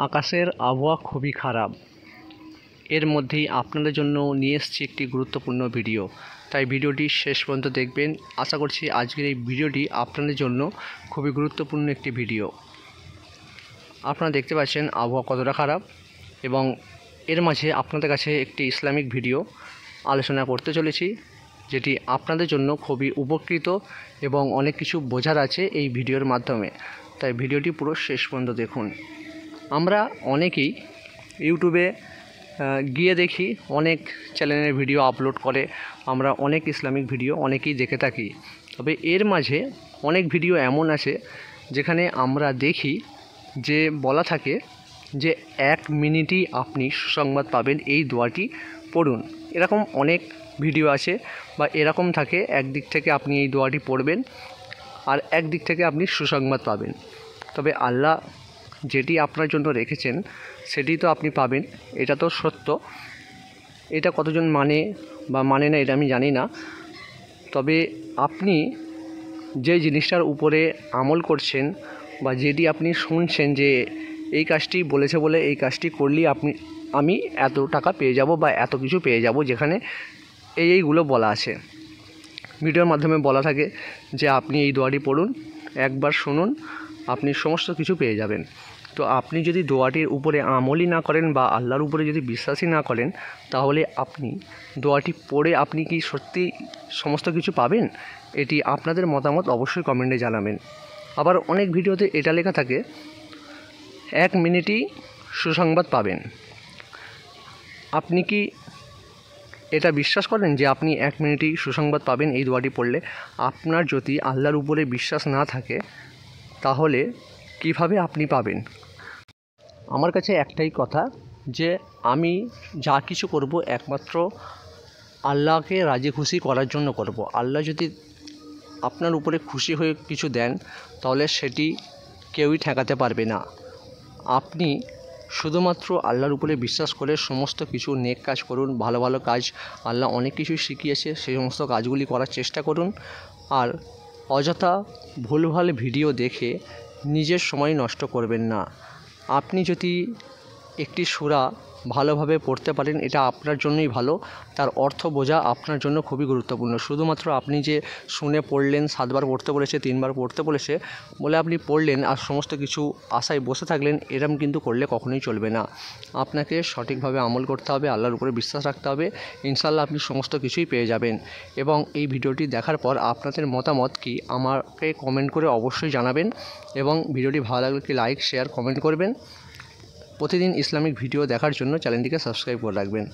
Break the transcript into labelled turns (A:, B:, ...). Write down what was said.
A: আকাশের আবহাওয়া খুবই খারাপ। এর মধ্যেই আপনাদের জন্য নিয়ে এসেছি একটি গুরুত্বপূর্ণ ভিডিও, তাই ভিডিওটি শেষ পর্যন্ত দেখবেন। আশা করছি আজকের এই ভিডিওটি আপনাদের জন্য খুবই গুরুত্বপূর্ণ একটি ভিডিও। আপনারা দেখতে পাচ্ছেন আবহাওয়া কতটা খারাপ, এবং এর মাঝে আপনাদের কাছে একটি ইসলামিক ভিডিও আলোচনা করতে চলেছি, যেটি আপনাদের জন্য খুবই উপকৃত এবং অনেক কিছু বোঝার আছে এই ভিডিওর মাধ্যমে। তাই ভিডিওটি পুরো শেষ পর্যন্ত দেখুন। আমরা অনেকেই ইউটিউবে গিয়ে দেখি অনেক চ্যানেলের ভিডিও আপলোড করে, আমরা অনেক ইসলামিক ভিডিও অনেকেই দেখে থাকি। তবে এর মাঝে অনেক ভিডিও এমন আছে যেখানে আমরা দেখি যে বলা থাকে যে 1 মিনিটই আপনি সুসংবাদ পাবেন, এই দোয়াটি পড়ুন। এরকম অনেক ভিডিও আছে বা এরকম থাকে, একদিক থেকে আপনি এই দোয়াটি পড়বেন আর একদিক থেকে আপনি সুসংবাদ পাবেন। তবে আল্লাহ যেটি আপনার জন্য রেখেছেন সেটি তো আপনি পাবেন, এটা তো সত্য। এটা কতজন মানে না এটা আমি জানি না। তবে আপনি যে জিনিসটার উপরে আমল করছেন বা যেটি আপনি শুনছেন যে এই কাজটি বলেছে বলে এই কাজটি করলেই আমি এত টাকা পেয়ে যাব বা এত কিছু পেয়ে যাব, যেখানে এইগুলো বলা আছে ভিডিওর মাধ্যমে বলা থাকে যে আপনি এই দোয়াটি পড়ুন, একবার শুনুন, আপনি সমস্ত কিছু পেয়ে যাবেন। তো আপনি যদি দোয়াটির উপরে আমলই না করেন বা আল্লাহর উপরে যদি বিশ্বাসই না করেন, তাহলে আপনি দোয়াটি পড়ে আপনি কি সত্যি সমস্ত কিছু পাবেন? এটি আপনাদের মতামত অবশ্যই কমেন্টে জানাবেন। আবার অনেক ভিডিওতে এটা লেখা থাকে 1 মিনিটই সুসংবাদ পাবেন। আপনি কি এটা বিশ্বাস করেন যে আপনি 1 মিনিটই সুসংবাদ পাবেন এই দোয়াটি পড়লে? আপনার যদি আল্লাহর উপরে বিশ্বাস না থাকে তাহলে কিভাবে আপনি পাবেন? আমার কাছে একটাই কথা, যে আমি যা কিছু করব একমাত্র আল্লাহকে রাজি খুশি করার জন্য করব। আল্লাহ যদি আপনার উপরে খুশি হয়ে কিছু দেন তাহলে সেটি কেউই ঠেকাতে পারবে না। আপনি শুধুমাত্র আল্লাহর উপরে বিশ্বাস করে সমস্ত কিছু নেক কাজ করুন, ভালো ভালো কাজ। আল্লাহ অনেক কিছু শিখিয়েছে, সেই সমস্ত কাজগুলি করার চেষ্টা করুন। আর অযথা ভুলভাল ভিডিও দেখে নিজের সময় নষ্ট করবেন না। আপনি যদি একটি সূরা ভালোভাবে পড়তে পারেন, এটা আপনার জন্যই ভালো। তার অর্থ বোঝা আপনার জন্য খুবই গুরুত্বপূর্ণ। শুধুমাত্র আপনি যে শুনে পড়লেন, 7 বার পড়তে বলেছে, 3 বার পড়তে বলেছে বলে আপনি পড়লেন আর সমস্ত কিছু আশায় বসে থাকলেন, এরম কিন্তু করলে কখনোই চলবে না। আপনাকে সঠিকভাবে আমল করতে হবে, আল্লাহর উপরে বিশ্বাস রাখতে হবে। ইনশাআল্লাহ আপনি সমস্ত কিছুই পেয়ে যাবেন। এবং এই ভিডিওটি দেখার পর আপনাদের মতামত কি আমাকে কমেন্ট করে অবশ্যই জানাবেন। এবং ভিডিওটি ভালো লাগলে কি লাইক, শেয়ার, কমেন্ট করবেন। প্রতিদিন ইসলামিক ভিডিও দেখার জন্য চ্যানেলটিকে সাবস্ক্রাইব করে রাখবেন।